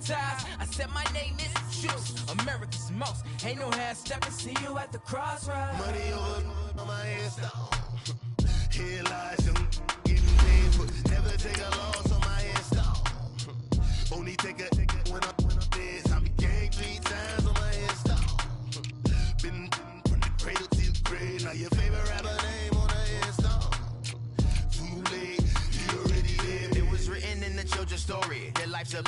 hypnotized. I said my name is Juice, America's most. Ain't no half stepping, see you at the crossroads. Money over on my headstone. Here lies them getting paid, but never take a loss on my headstone. Only take a when I'm dead. I be gang 3 times on my headstone. Been from the cradle to the grave. Now your favorite rapper name on the headstone. Too late, you already dead. It was written in the children's story. Your life's a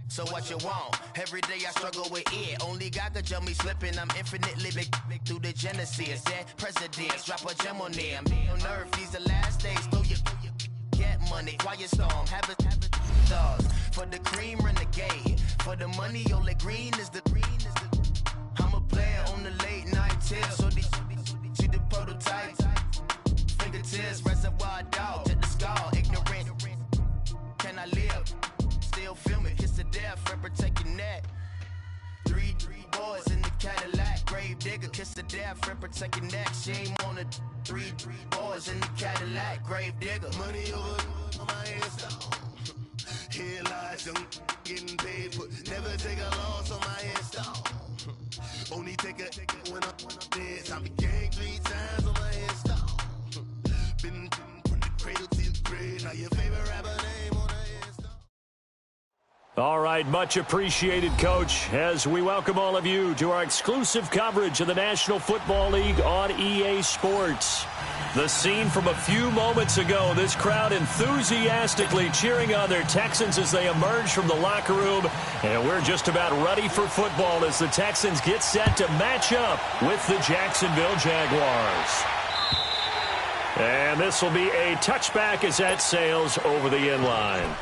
so what you want. Every day I struggle with it. Only God could tell me slipping. I'm infinitely big through the genesis. Dead presidents, drop a gem on them. On earth, these the last days. Throw your get money, quiet storm. Have it stars. For the cream renegade. For the money, only green is the I'm a player on the late night till. So these see the prototype. Fingertips, reservoir dog. Check the skull, ignorant. Can I live? Still film it, kiss to death, rep protect your neck. Three boys in the Cadillac, grave digger, kiss to death, rep protect your neck. Shame on the three boys in the Cadillac, grave digger. Money over on my headstone. Here lies them getting paid, but never take a loss on my headstone. Only take a when I'm dead. I be gang 3 times on my headstone. Been from the cradle to the grave. Now your favorite rapper name on the headstone. All right, much appreciated, Coach, as we welcome all of you to our exclusive coverage of the National Football League on EA Sports. The scene from a few moments ago, this crowd enthusiastically cheering on their Texans as they emerge from the locker room. And we're just about ready for football as the Texans get set to match up with the Jacksonville Jaguars. And this will be a touchback as that sails over the end line.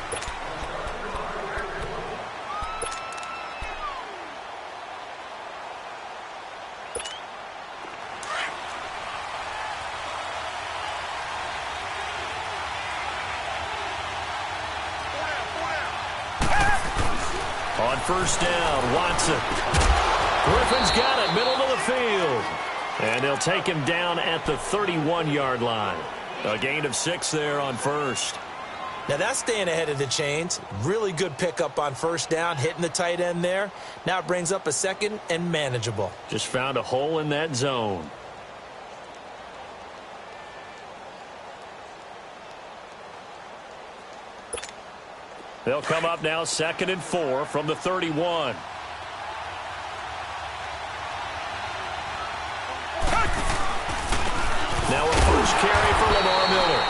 On first down, Watson. Griffin's got it, middle of the field. And they'll take him down at the 31-yard line. A gain of 6 there on first. Now that's staying ahead of the chains. Really good pickup on first down, hitting the tight end there. Now it brings up a second and manageable. Just found a hole in that zone. They'll come up now 2nd and 4 from the 31. Now a first carry for Lamar Miller.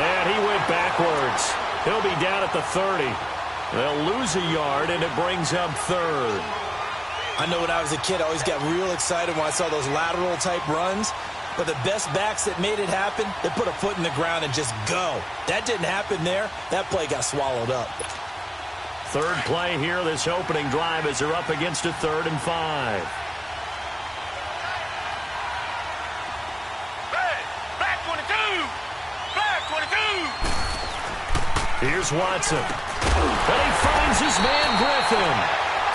And he went backwards. He'll be down at the 30. They'll lose a yard, and it brings up 3rd. I know when I was a kid, I always got real excited when I saw those lateral-type runs. But the best backs that made it happen, they put a foot in the ground and just go. That didn't happen there. That play got swallowed up. 3rd play here, this opening drive, as they're up against a 3rd and 5. Back 22! Back 22! Here's Watson. And he finds his man Griffin.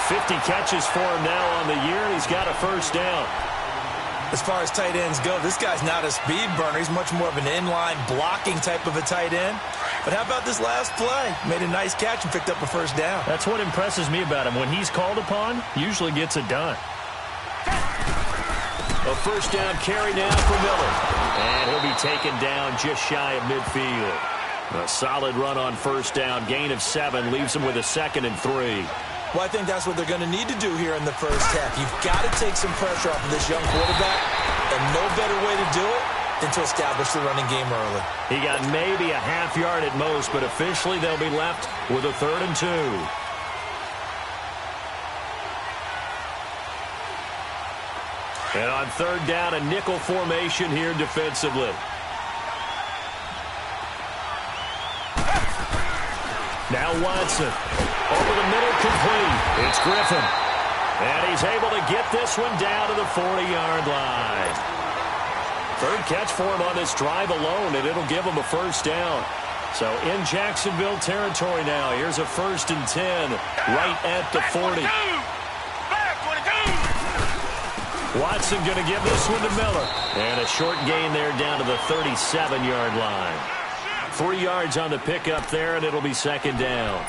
50 catches for him now on the year, and he's got a first down. As far as tight ends go, this guy's not a speed burner. He's much more of an inline blocking type of a tight end. But how about this last play? Made a nice catch and picked up a first down. That's what impresses me about him. When he's called upon, usually gets it done. A first down carry now for Miller. And he'll be taken down just shy of midfield. A solid run on first down. Gain of 7 leaves him with a 2nd and 3. Well, I think that's what they're going to need to do here in the first half. You've got to take some pressure off of this young quarterback, and no better way to do it than to establish the running game early. He got maybe a half yard at most, but officially they'll be left with a 3rd and 2. And on 3rd down, a nickel formation here defensively. Now Watson. Over the middle, complete. It's Griffin. And he's able to get this one down to the 40-yard line. 3rd catch for him on this drive alone, and it'll give him a first down. So in Jacksonville territory now. Here's a 1st and 10 right at the 40. Watson going to give this one to Miller. And a short gain there down to the 37-yard line. 3 yards on the pickup there, and it'll be 2nd down.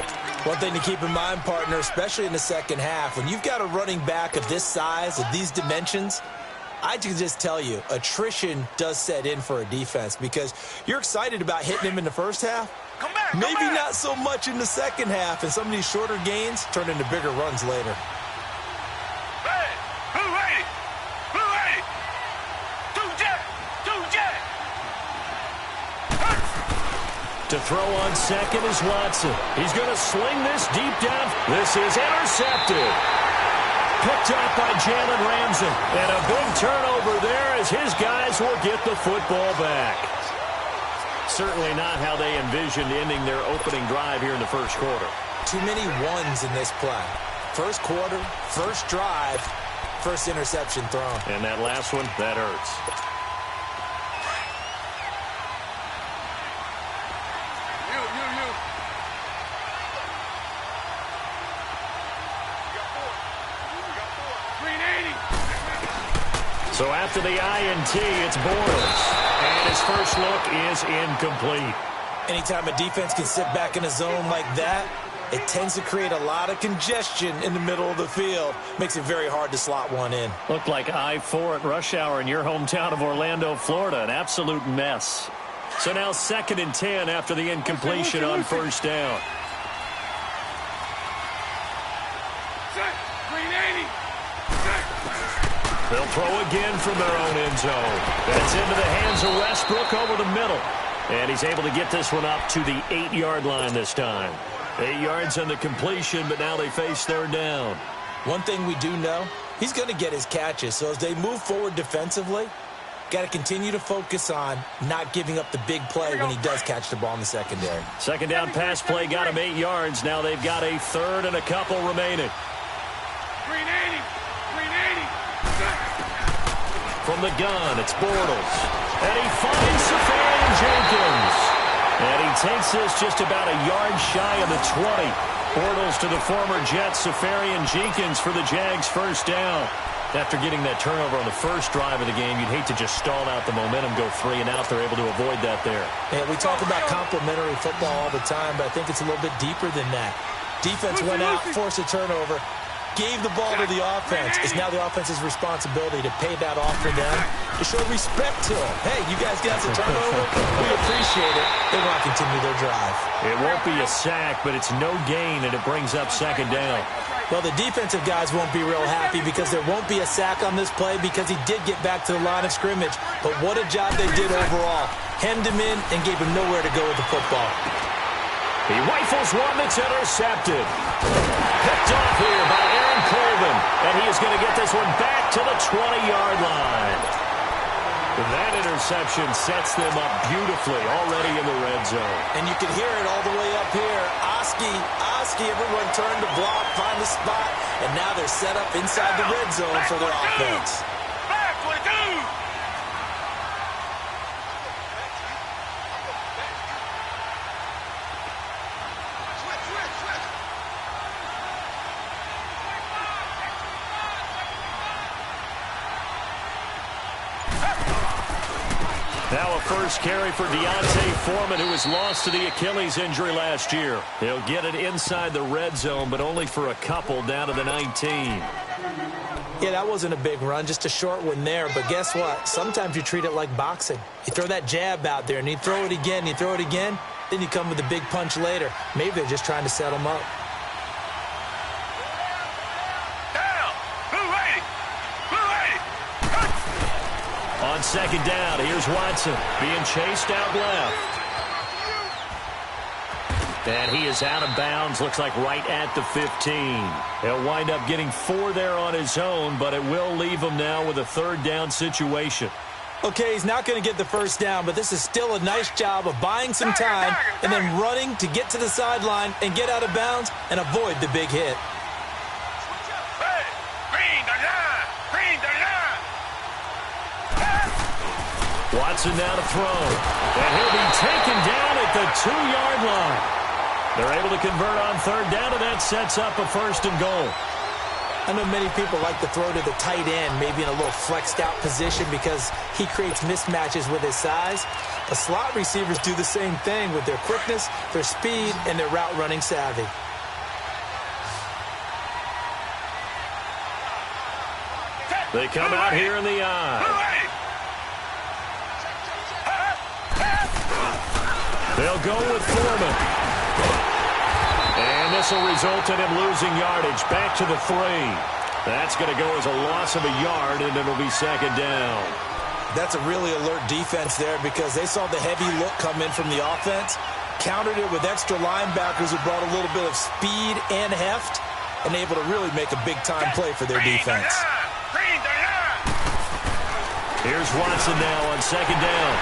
One thing to keep in mind, partner, especially in the second half, when you've got a running back of this size, of these dimensions, I can just tell you, attrition does set in for a defense because you're excited about hitting him in the first half. Maybe not so much in the second half, and some of these shorter gains turn into bigger runs later. To throw on second is Watson. He's going to sling this deep down. This is intercepted. Picked up by Jalen Ramsey. And a big turnover there as his guys will get the football back. Certainly not how they envisioned ending their opening drive here in the first quarter. Too many ones in this play. First quarter, first drive, first interception thrown. And that last one, that hurts. So after the INT, it's Bortles. And his first look is incomplete. Anytime a defense can sit back in a zone like that, it tends to create a lot of congestion in the middle of the field. Makes it very hard to slot one in. Looked like I-4 at rush hour in your hometown of Orlando, Florida. An absolute mess. So now 2nd and 10 after the incompletion on first down. They'll throw again from their own end zone. That's into the hands of Westbrook over the middle. And he's able to get this one up to the 8-yard line this time. 8 yards on the completion, but now they face third down. One thing we do know, he's going to get his catches. So as they move forward defensively, got to continue to focus on not giving up the big play when he does catch the ball in the secondary. Second down pass play got him 8 yards. Now they've got a third and a couple remaining. From the gun, it's Bortles. And he finds Safarian Jenkins. And he takes this just about a yard shy of the 20. Bortles to the former Jets, Safarian Jenkins for the Jags first down. After getting that turnover on the first drive of the game, you'd hate to just stall out the momentum, go 3 and out. They're able to avoid that there. Yeah, we talk about complementary football all the time, but I think it's a little bit deeper than that. Defense went out, forced a turnover, gave the ball to the offense. It's now the offense's responsibility to pay that off for them, to show respect to them. Hey, you guys got a turnover? We appreciate it. They want to continue their drive. It won't be a sack, but it's no gain, and it brings up second down. Well, the defensive guys won't be real happy because there won't be a sack on this play because he did get back to the line of scrimmage. But what a job they did overall. Hemmed him in and gave him nowhere to go with the football. He rifles one that's intercepted. Picked off here by Aaron Colvin. And he is going to get this one back to the 20-yard line. That interception sets them up beautifully already in the red zone. And you can hear it all the way up here. Oski, everyone turned to block, find the spot, and now they're set up inside the red zone for their offense. Now a first carry for Deontay Foreman, who was lost to the Achilles injury last year. He'll get it inside the red zone, but only for a couple down to the 19. Yeah, that wasn't a big run, just a short one there. But guess what? Sometimes you treat it like boxing. You throw that jab out there, and you throw it again, then you come with a big punch later. Maybe they're just trying to set him up. On second down, here's Watson being chased out left. And he is out of bounds, looks like right at the 15. He'll wind up getting 4 there on his own, but it will leave him now with a third down situation. Okay, he's not going to get the first down, but this is still a nice job of buying some time and then running to get to the sideline and get out of bounds and avoid the big hit. Watson now to throw. And he'll be taken down at the 2-yard line. They're able to convert on third down, and that sets up a first and goal. I know many people like to throw to the tight end, maybe in a little flexed out position because he creates mismatches with his size. The slot receivers do the same thing with their quickness, their speed, and their route running savvy. They come out here in the eye. They'll go with Foreman. And this will result in him losing yardage. Back to the 3. That's going to go as a loss of a yard, and it'll be second down. That's a really alert defense there because they saw the heavy look come in from the offense, countered it with extra linebackers who brought a little bit of speed and heft, and able to really make a big-time play for their defense. Here's Watson now on second down.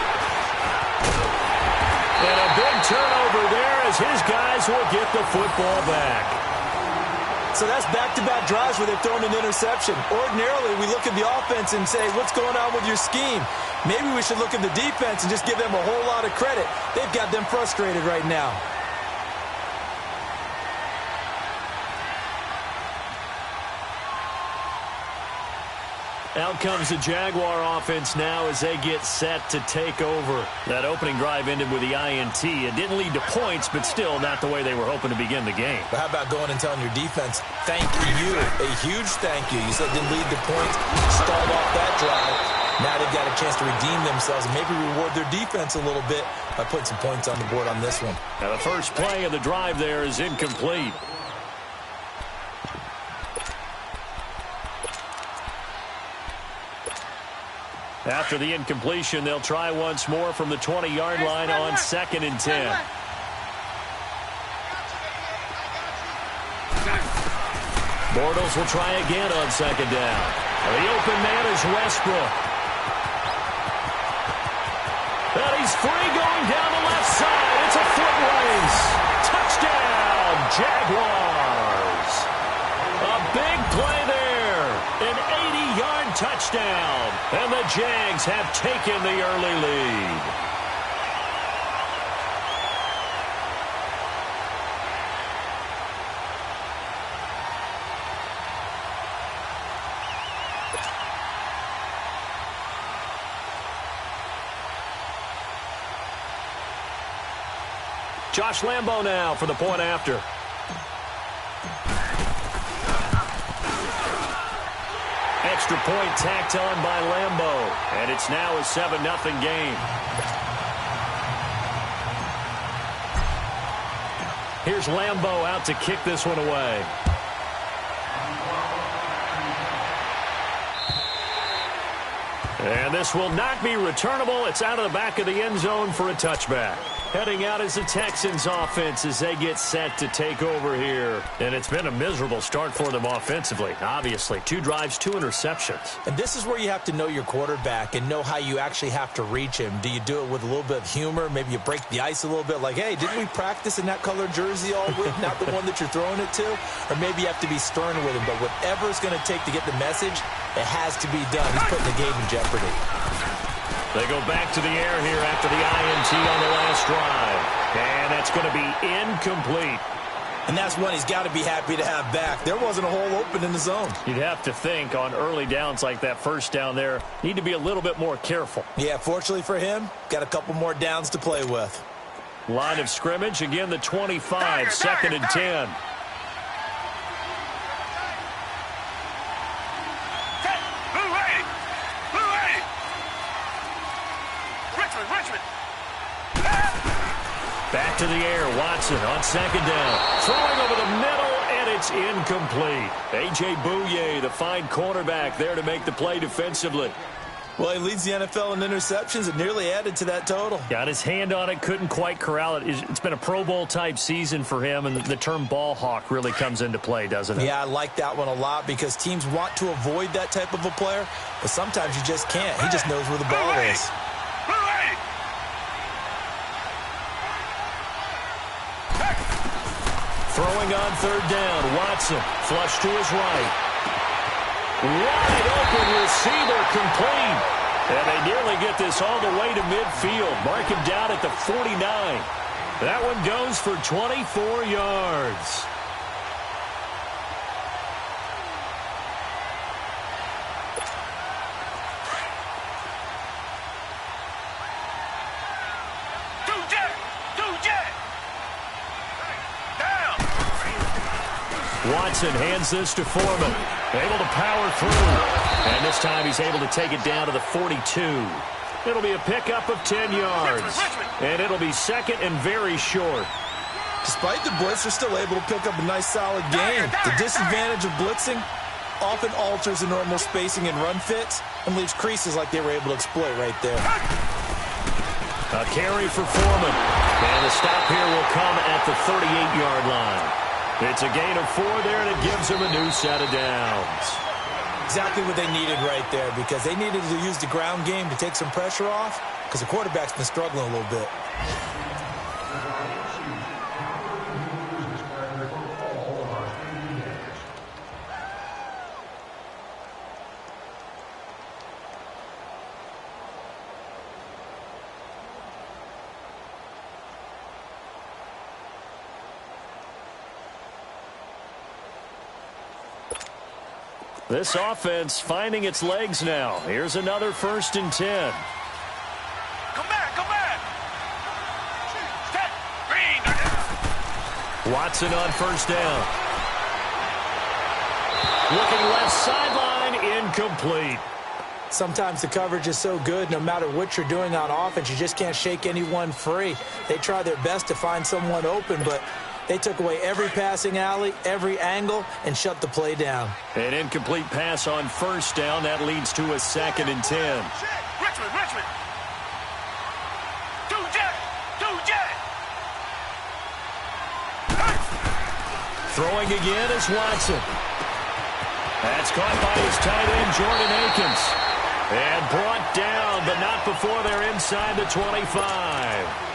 And a big turnover there as his guys will get the football back. So that's back-to-back drives where they've thrown an interception. Ordinarily, we look at the offense and say, what's going on with your scheme? Maybe we should look at the defense and just give them a whole lot of credit. They've got them frustrated right now. Out comes the Jaguar offense now as they get set to take over. That opening drive ended with the INT. It didn't lead to points, but still not the way they were hoping to begin the game. But how about going and telling your defense, thank you, a huge thank you. You said it didn't lead to points, stalled off that drive. Now they've got a chance to redeem themselves and maybe reward their defense a little bit by putting some points on the board on this one. Now the first play of the drive there is incomplete. After the incompletion, they'll try once more from the 20-yard line on 2nd and 10. Bortles will try again on 2nd down. The open man is Westbrook. And he's free going down the left side. It's a foot race. Touchdown, Jaguars. A big play there. An 80-yard touchdown. And the Jags have taken the early lead. Josh Lambo now for the point after. Extra point tacked on by Lambo. And it's now a 7-0 game. Here's Lambo out to kick this one away. And this will not be returnable. It's out of the back of the end zone for a touchback. Heading out is the Texans offense as they get set to take over here. And it's been a miserable start for them offensively, obviously. 2 drives, 2 interceptions. And this is where you have to know your quarterback and know how you actually have to reach him. Do you do it with a little bit of humor? Maybe you break the ice a little bit like, hey, didn't we practice in that color jersey all week, not the one that you're throwing it to? Or maybe you have to be stern with him. But whatever it's going to take to get the message, it has to be done. He's putting the game in jeopardy. They go back to the air here after the INT on the last drive. And that's going to be incomplete. And that's one he's got to be happy to have back. There wasn't a hole open in the zone. You'd have to think on early downs like that first down there, need to be a little bit more careful. Yeah, fortunately for him, got a couple more downs to play with. Line of scrimmage, again the 25, 2nd and 10. Back to the air, Watson on 2nd down. Throwing over the middle, and it's incomplete. A.J. Bouye, the fine cornerback, there to make the play defensively. Well, he leads the NFL in interceptions and nearly added to that total. Got his hand on it, couldn't quite corral it. It's been a Pro Bowl-type season for him, and the term ball hawk really comes into play, doesn't it? Yeah, I like that one a lot because teams want to avoid that type of a player, but sometimes you just can't. He just knows where the ball is. Throwing on 3rd down, Watson, flush to his right. Wide open receiver, complete. And they nearly get this all the way to midfield. Mark him down at the 49. That one goes for 24 yards. Watson hands this to Foreman. Able to power through. And this time he's able to take it down to the 42. It'll be a pickup of 10 yards. And it'll be second and very short. Despite the blitz, they're still able to pick up a nice, solid gain. The disadvantage of blitzing often alters the normal spacing and run fits and leaves creases like they were able to exploit right there. A carry for Foreman. And the stop here will come at the 38-yard line. It's a gain of 4 there, and it gives them a new set of downs. Exactly what they needed right there, because they needed to use the ground game to take some pressure off, because the quarterback's been struggling a little bit. This offense finding its legs now. Here's another 1st and 10. Come back. Watson on 1st down. Looking left sideline, incomplete. Sometimes the coverage is so good, no matter what you're doing on offense, you just can't shake anyone free. They try their best to find someone open, but they took away every passing alley, every angle, and shut the play down. An incomplete pass on 1st down. That leads to a 2nd and 10. Richmond. Two jet. Throwing again is Watson. That's caught by his tight end, Jordan Akins. And brought down, but not before they're inside the 25.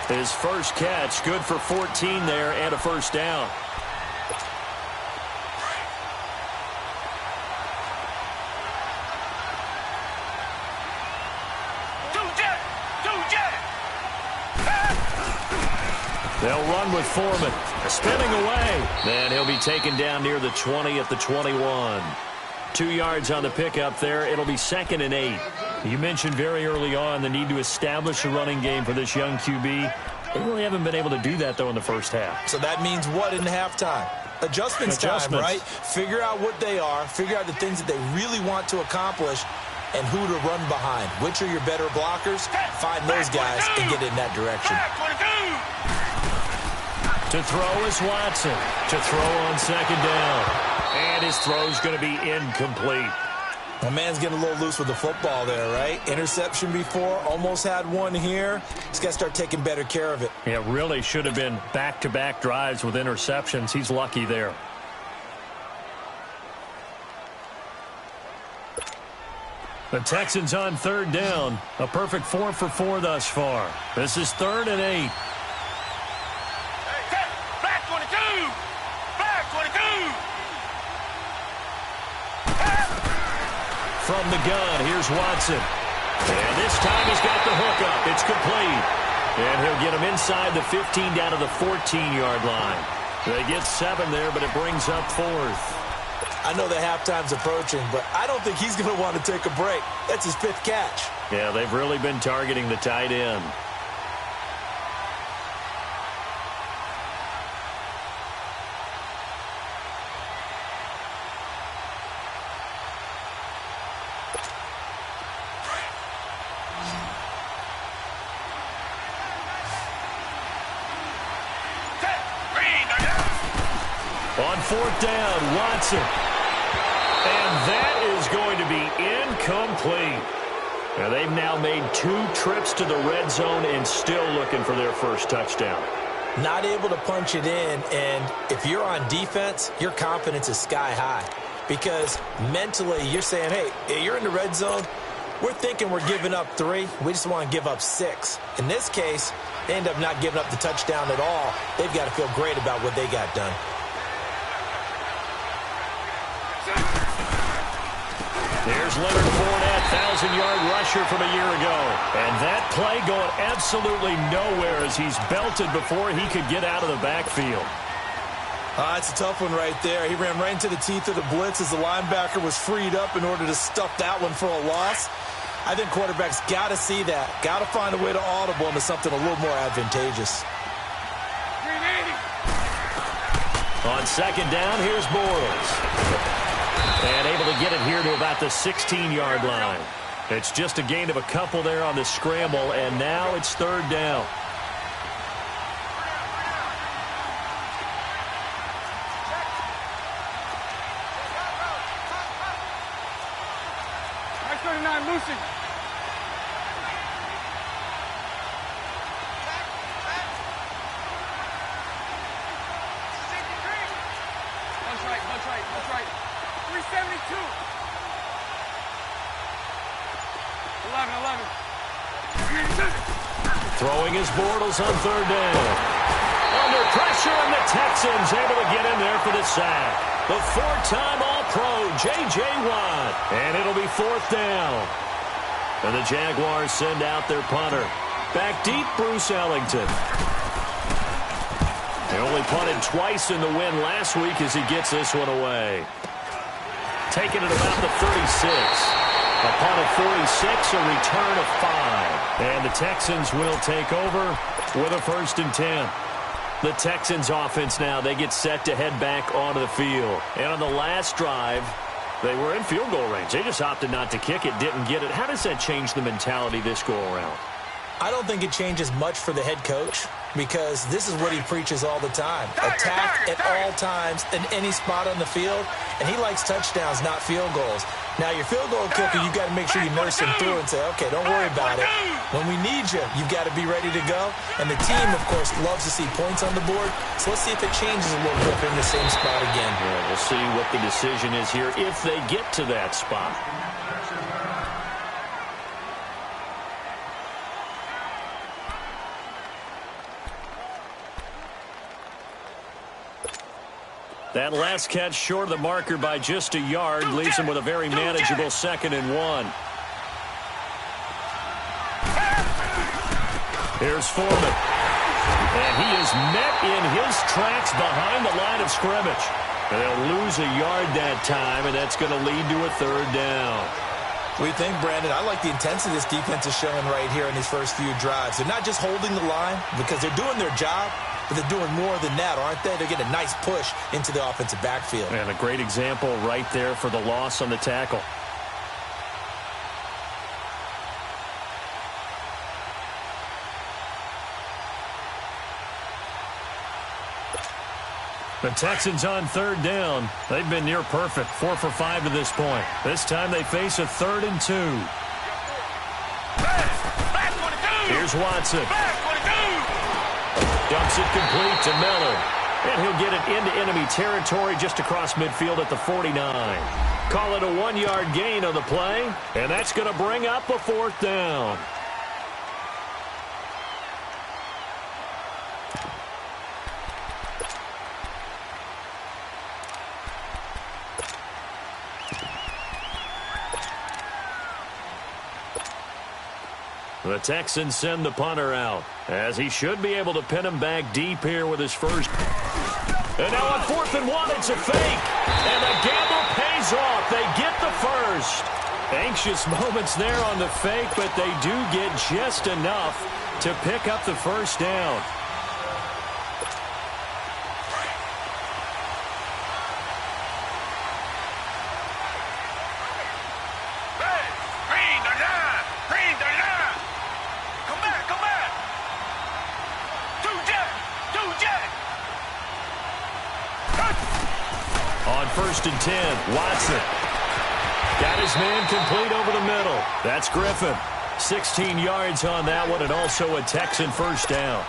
His first catch, good for 14 there and a 1st down. They'll run with Foreman. Spinning away. And he'll be taken down near the 20 at the 21. 2 yards on the pickup there. It'll be 2nd and 8. You mentioned very early on the need to establish a running game for this young QB. They really haven't been able to do that, though, in the first half. So that means what in halftime? Adjustments time, right? Figure out what they are. Figure out the things that they really want to accomplish and who to run behind. Which are your better blockers? Find those guys and get in that direction. To throw is Watson. To throw on 2nd down. And his throw's going to be incomplete. My man's getting a little loose with the football there, right? Interception before, almost had one here. He's got to start taking better care of it. Yeah, really should have been back-to-back drives with interceptions. He's lucky there. The Texans on 3rd down. A perfect 4 for 4 thus far. This is 3rd and 8. Black 22. From the gun, here's Watson. And this time he's got the hook up. It's complete. And he'll get him inside the 15 down to the 14-yard line. They get 7 there, but it brings up 4th. I know the halftime's approaching, but I don't think he's going to want to take a break. That's his 5th catch. Yeah, they've really been targeting the tight end. On 4th down, Watson. And that is going to be incomplete. Now they've now made 2 trips to the red zone and still looking for their first touchdown. Not able to punch it in, and if you're on defense, your confidence is sky high. Because mentally, you're saying, hey, you're in the red zone. We're thinking we're giving up 3. We just want to give up 6. In this case, they end up not giving up the touchdown at all. They've got to feel great about what they got done. There's Leonard Fournette, 1,000-yard rusher from a year ago. And that play going absolutely nowhere as he's belted before he could get out of the backfield. It's a tough one right there. He ran right into the teeth of the blitz as the linebacker was freed up in order to stuff that one for a loss. I think quarterbacks got to see that. Got to find a way to audible into something a little more advantageous. On second down, here's Bortles. And able to get it here to about the 16-yard line. It's just a gain of a couple there on the scramble, and now it's third down. Lucy. That's right. 372. 11. Throwing his Bortles on third down. Under pressure, and the Texans able to get in there for the sack. The four-time All-Pro, J.J. Watt. And it'll be fourth down. And the Jaguars send out their punter. Back deep, Bruce Ellington. They only punted twice in the win last week as he gets this one away. Taking it about the 36. A punt of 46, a return of 5. And the Texans will take over with a 1st and 10. The Texans offense now, they get set to head back onto the field. And on the last drive, they were in field goal range. They just opted not to kick it, didn't get it. How does that change the mentality this go around? I don't think it changes much for the head coach because this is what he preaches all the time. Attack at all times in any spot on the field, and he likes touchdowns, not field goals. Now, your field goal kicker, you've got to make sure you nurse him through and say, okay, don't worry about it. When we need you, you've got to be ready to go. And the team, of course, loves to see points on the board. So let's see if it changes a little bit in the same spot again. Yeah, we'll see what the decision is here if they get to that spot. That last catch short of the marker by just a yard leaves him with a very manageable 2nd and 1. Here's Foreman. And he is met in his tracks behind the line of scrimmage. And they'll lose a yard that time, and that's going to lead to a 3rd down. What do you think, Brandon? I like the intensity this defense is showing right here in these first few drives. They're not just holding the line because they're doing their job, but they're doing more than that, aren't they? They're getting a nice push into the offensive backfield. And a great example right there for the loss on the tackle. The Texans on 3rd down. They've been near perfect, 4 for 5 to this point. This time they face a 3rd and 2. Here's Watson. Dumps it complete to Miller. And he'll get it into enemy territory just across midfield at the 49. Call it a 1-yard gain on the play. And that's going to bring up a 4th down. The Texans send the punter out, as he should be able to pin him back deep here with his first. And now on 4th and 1, it's a fake. And the gamble pays off. They get the first. Anxious moments there on the fake, but they do get just enough to pick up the 1st down. On 1st and 10, Watson. Got his man complete over the middle. That's Griffin. 16 yards on that one, and also a Texan 1st down.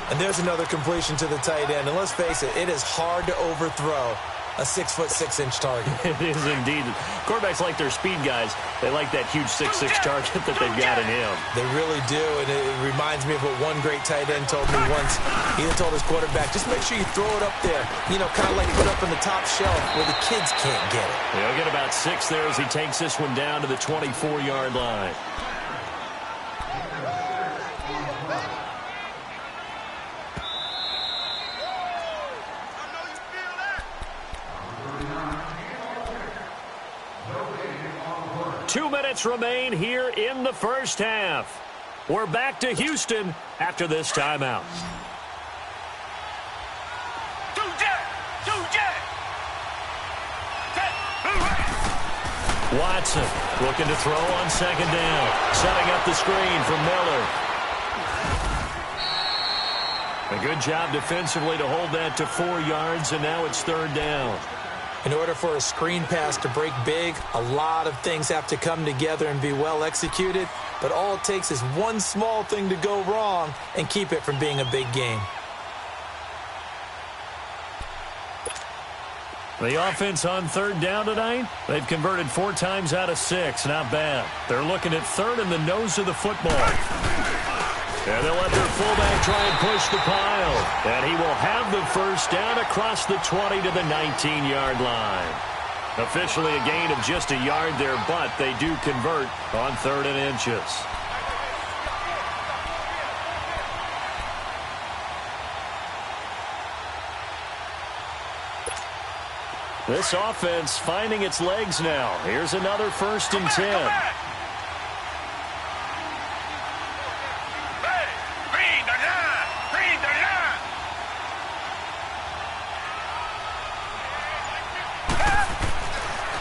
And there's another completion to the tight end. And let's face it, it is hard to overthrow a 6'6" target. It is indeed. Quarterbacks like their speed guys. They like that huge 6'6" target that they've got in him. They really do, and it reminds me of what one great tight end told me once. He told his quarterback, just make sure you throw it up there, you know, kind of like put up in the top shelf where the kids can't get it. He'll get about 6 there as he takes this one down to the 24-yard line. Two minutes remain here in the first half. We're back to Houston after this timeout. Watson looking to throw on second down. Setting up the screen for Miller. A good job defensively to hold that to 4 yards, and now it's third down. In order for a screen pass to break big, a lot of things have to come together and be well executed, but all it takes is one small thing to go wrong and keep it from being a big game. The offense on third down tonight, they've converted 4 times out of 6. Not bad. They're looking at third in the nose of the football. And they'll let their fullback try and push the pile. And he will have the first down across the 20 to the 19-yard line. Officially a gain of just a yard there, but they do convert on 3rd and inches. This offense finding its legs now. Here's another 1st and 10.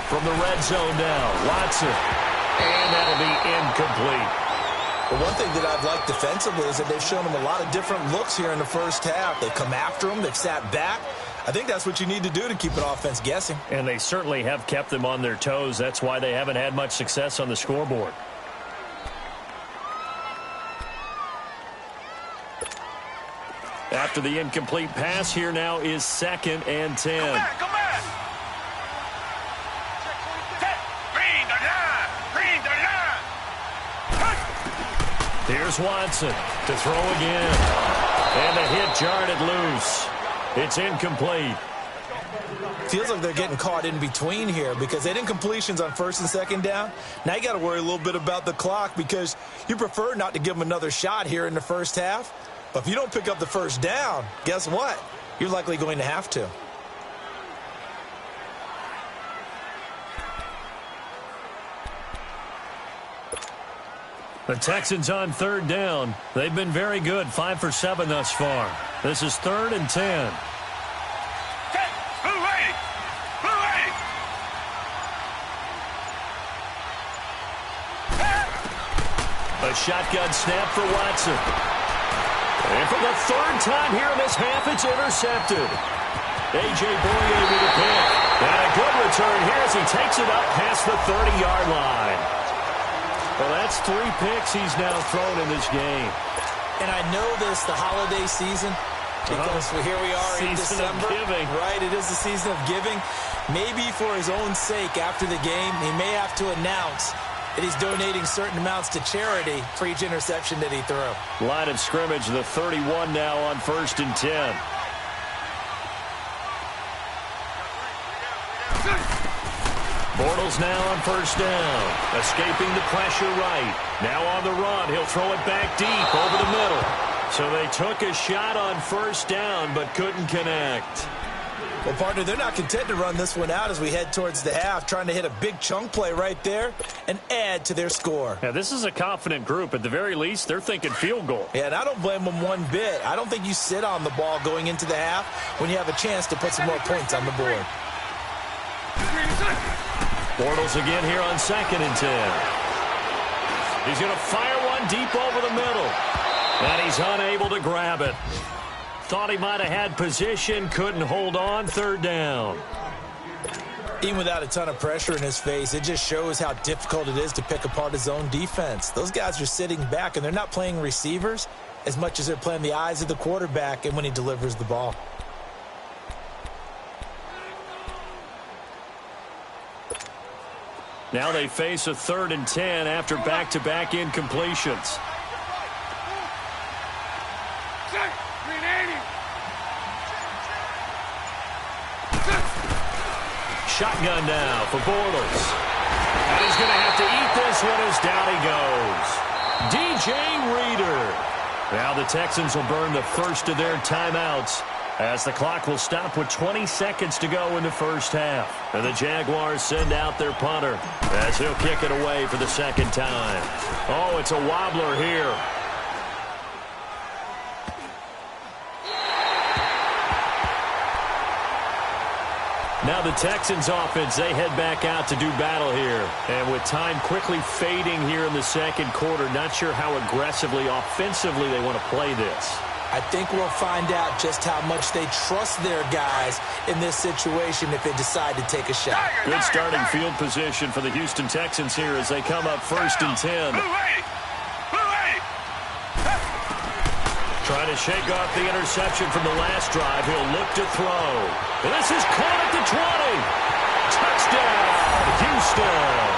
From the red zone now, Watson. And that'll be incomplete. The one thing that I've liked defensively is that they've shown them a lot of different looks here in the first half. They've come after them. They've sat back. I think that's what you need to do to keep an offense guessing. And they certainly have kept them on their toes. That's why they haven't had much success on the scoreboard. After the incomplete pass, here now is 2nd and 10. Go back, go back. Here's Watson to throw again. And the hit jarred it loose. It's incomplete. Feels like they're getting caught in between here because they didn't completions on 1st and 2nd down. Now you got to worry a little bit about the clock because you prefer not to give them another shot here in the first half. But if you don't pick up the first down, guess what? You're likely going to have to. The Texans on 3rd down. They've been very good, 5 for 7 thus far. This is 3rd and 10. A shotgun snap for Watson. And for the 3rd time here in this half, it's intercepted. A.J. Boye with a pick. And a good return here as he takes it up past the 30-yard line. Well, that's 3 picks he's now thrown in this game. And I know this, the holiday season, because here we are in December. Of giving. Right, it is the season of giving. Maybe for his own sake after the game, he may have to announce that he's donating certain amounts to charity for each interception that he threw. Line of scrimmage, the 31 now on 1st and 10. Bortles now on 1st down. Escaping the pressure right. Now on the run. He'll throw it back deep over the middle. So they took a shot on 1st down but couldn't connect. Well, partner, they're not content to run this one out as we head towards the half, trying to hit a big chunk play right there and add to their score. Yeah, this is a confident group. At the very least, they're thinking field goal. Yeah, and I don't blame them one bit. I don't think you sit on the ball going into the half when you have a chance to put some more points on the board. Bortles again here on 2nd and 10. He's going to fire one deep over the middle. And he's unable to grab it. Thought he might have had position, couldn't hold on, 3rd down. Even without a ton of pressure in his face, it just shows how difficult it is to pick apart his own defense. Those guys are sitting back, and they're not playing receivers as much as they're playing the eyes of the quarterback and when he delivers the ball. Now they face a 3rd and 10 after back-to-back incompletions. Shotgun now for Bortles. And he's going to have to eat this one as down he goes. DJ Reader. Now the Texans will burn the first of their timeouts as the clock will stop with 20 seconds to go in the first half. And the Jaguars send out their punter as he'll kick it away for the 2nd time. Oh, it's a wobbler here. Now the Texans offense, they head back out to do battle here. And with time quickly fading here in the second quarter, not sure how aggressively, offensively they want to play this. I think we'll find out just how much they trust their guys in this situation if they decide to take a shot. Good starting field position for the Houston Texans here as they come up 1st and 10. Trying to shake off the interception from the last drive. He'll look to throw. This is caught at the 20. Touchdown, Houston.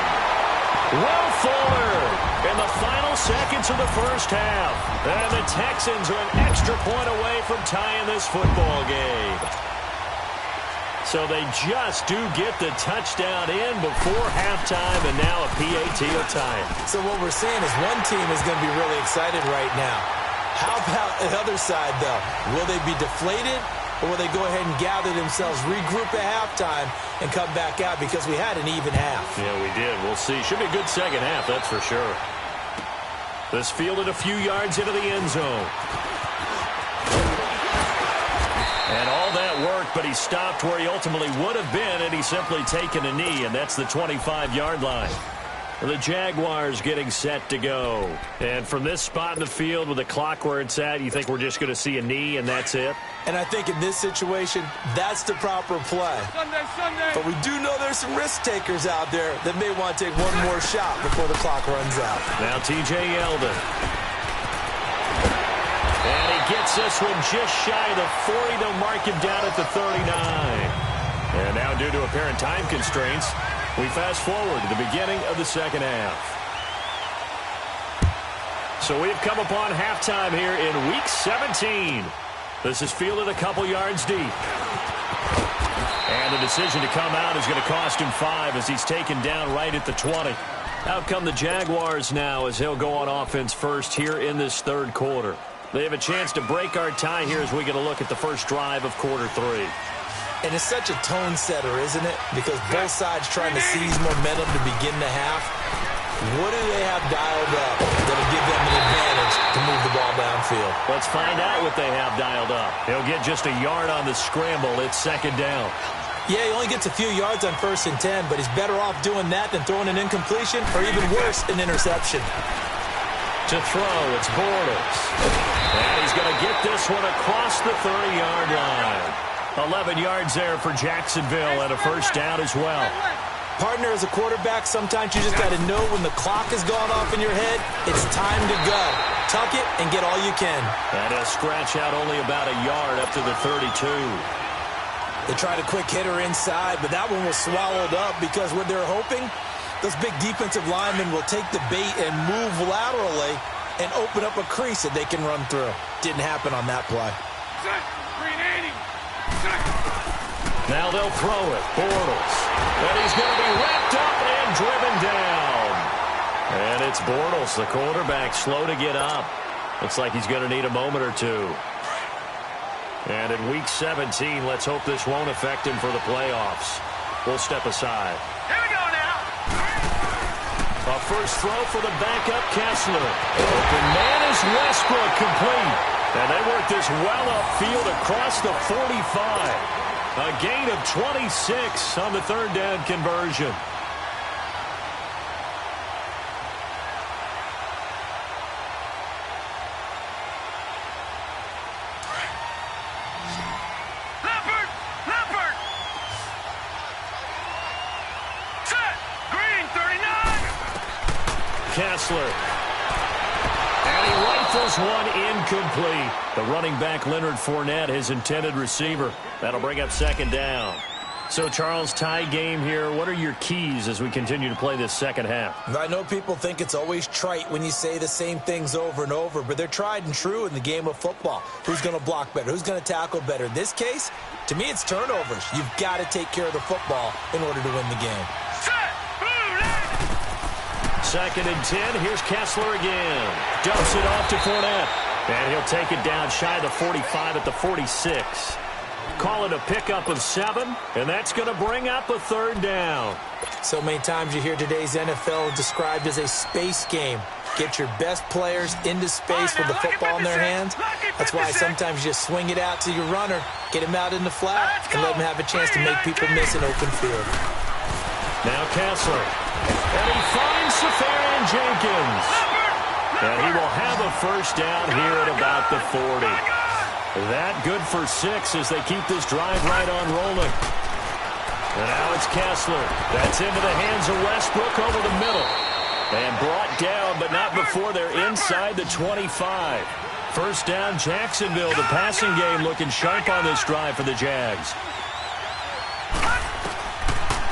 Will Fuller in the final seconds of the first half. And the Texans are an extra point away from tying this football game. So they just do get the touchdown in before halftime, and now a PAT will tie it. So what we're saying is one team is going to be really excited right now. How about the other side, though? Will they be deflated, or will they go ahead and gather themselves, regroup at halftime, and come back out because we had an even half? Yeah, we did. We'll see. Should be a good second half, that's for sure. This fielded a few yards into the end zone. And all that worked, but he stopped where he ultimately would have been, and he's simply taken a knee, and that's the 25-yard line. The Jaguars getting set to go. And from this spot in the field with the clock where it's at, you think we're just going to see a knee and that's it? And I think in this situation, that's the proper play. Sunday. But we do know there's some risk takers out there that may want to take one more shot before the clock runs out. Now T.J. Yeldon. And he gets this one just shy of the 40. They'll mark him down at the 39. And now due to apparent time constraints, we fast forward to the beginning of the second half. So we've come upon halftime here in Week 17. This is fielded a couple yards deep. And the decision to come out is going to cost him 5 as he's taken down right at the 20. Out come the Jaguars now as he'll go on offense first here in this third quarter. They have a chance to break our tie here as we get a look at the first drive of quarter 3. And it's such a tone setter, isn't it? Because both sides trying to seize momentum to begin the half. What do they have dialed up that'll give them an advantage to move the ball downfield? Let's find out what they have dialed up. He'll get just a yard on the scramble. It's second down. Yeah, he only gets a few yards on 1st and 10, but he's better off doing that than throwing an incompletion or even worse, an interception. To throw, it's Bortles. And he's going to get this one across the 30-yard line. 11 yards there for Jacksonville and a first down as well. Partner, as a quarterback, sometimes you just got to know when the clock has gone off in your head, it's time to go. Tuck it and get all you can. And a scratch out only about a yard up to the 32. They tried a quick hitter inside, but that one was swallowed up because what they're hoping, those big defensive linemen will take the bait and move laterally and open up a crease that they can run through. Didn't happen on that play. Now they'll throw it. Bortles. And he's going to be wrapped up and driven down. And it's Bortles, the quarterback, slow to get up. Looks like he's going to need a moment or two. And in Week 17, let's hope this won't affect him for the playoffs. We'll step aside. Here we go now. A first throw for the backup Kessler. Open man is Westbrook, complete. And they work this well upfield across the 45. A gain of 26 on the third down conversion. Leopard. Set. Green, 39. Kessler. And he rifles one incomplete. The running back, Leonard Fournette, his intended receiver. That'll bring up second down. So, Charles, tie game here. What are your keys as we continue to play this second half? I know people think it's always trite when you say the same things over and over, but they're tried and true in the game of football. Who's going to block better? Who's going to tackle better? In this case, to me, it's turnovers. You've got to take care of the football in order to win the game. Second and 10. Here's Kessler again. Dumps it off to Fournette. And he'll take it down shy of the 45 at the 46. Call it a pickup of 7, and that's going to bring up a third down. So many times you hear today's NFL described as a space game. get your best players into space with the football in their hands. That's why sometimes you just swing it out to your runner, get him out in the flat, and let him have a chance to make people miss an open field. Now Kessler. And he finds Safarian Jenkins. And he will have a first down here at about the 40. That good for 6 as they keep this drive right on rolling. And now it's Kessler. That's into the hands of Westbrook over the middle. And brought down, but not before they're inside the 25. First down, Jacksonville. The passing game looking sharp on this drive for the Jags.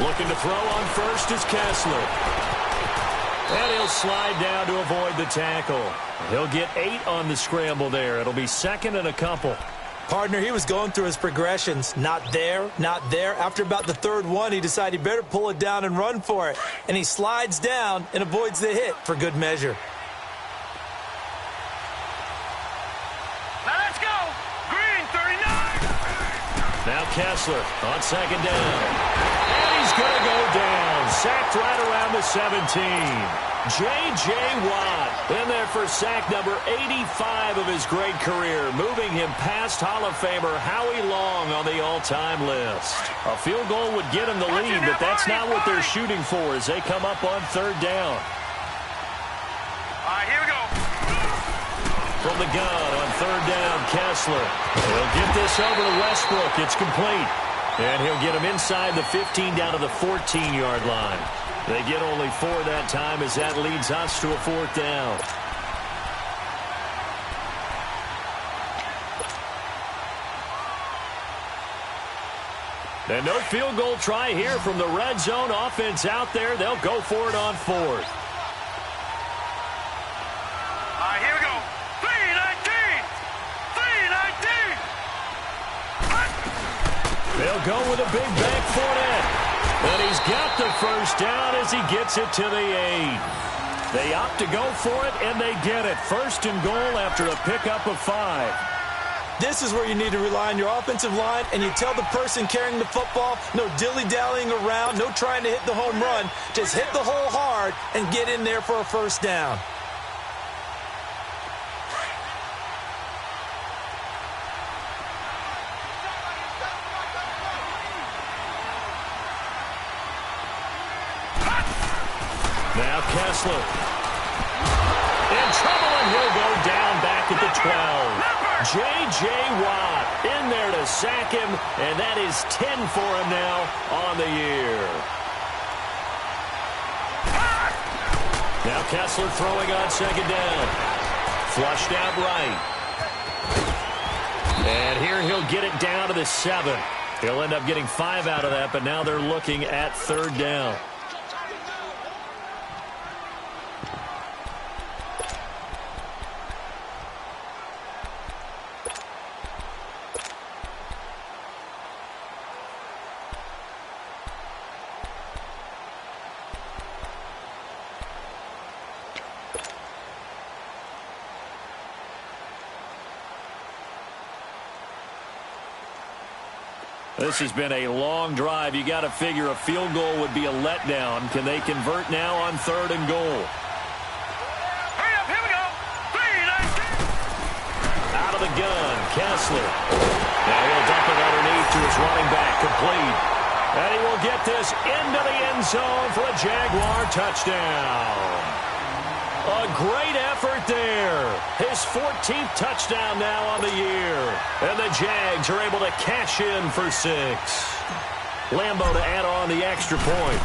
Looking to throw on first is Kessler. And he'll slide down to avoid the tackle. He'll get 8 on the scramble there. It'll be second and a couple. Partner, he was going through his progressions. Not there, not there. After about the third one, he decided he better pull it down and run for it. And he slides down and avoids the hit for good measure. Now let's go. Green, 39. Now Kessler on second down. And he's going to go down. Sacked right around the 17. J.J. Watt in there for sack number 85 of his great career, moving him past Hall of Famer Howie Long on the all-time list. A field goal would get him the lead, but that's not what they're shooting for as they come up on third down. All right, here we go. From the gun on third down, Kessler. He'll get this over to Westbrook. It's complete. And he'll get him inside the 15 down to the 14-yard line. They get only 4 that time as that leads us to a fourth down. And no field goal try here from the red zone offense out there. They'll go for it on fourth. All right, here we go. 319. 319. They'll go with a big bank for it. And he's got the first down as he gets it to the 8. They opt to go for it, and they get it. First and goal after a pickup of 5. This is where you need to rely on your offensive line, and you tell the person carrying the football, no dilly-dallying around, no trying to hit the home run. Just hit the hole hard and get in there for a first down. Now Kessler. In trouble, and he'll go down back at the 12. J.J. Watt in there to sack him, and that is 10 for him now on the year. Now Kessler throwing on second down. Flushed out right. And here he'll get it down to the 7. He'll end up getting 5 out of that, but now they're looking at third down. This has been a long drive. You got to figure a field goal would be a letdown. Can they convert now on third and goal? Hurry up, here we go. 319. Out of the gun, Kessler. Now he'll dump it underneath to his running back, complete. And he will get this into the end zone for a Jaguar touchdown. A great effort there. His 14th touchdown now on the year. And the Jags are able to cash in for 6. Lambo to add on the extra point.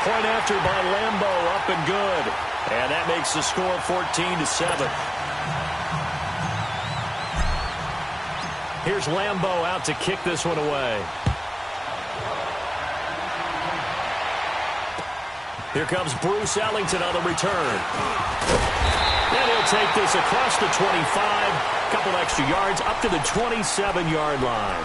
Point after by Lambo, up and good. And that makes the score 14-7. Here's Lambo out to kick this one away. Here comes Bruce Ellington on the return. And he'll take this across the 25. Couple extra yards up to the 27-yard line.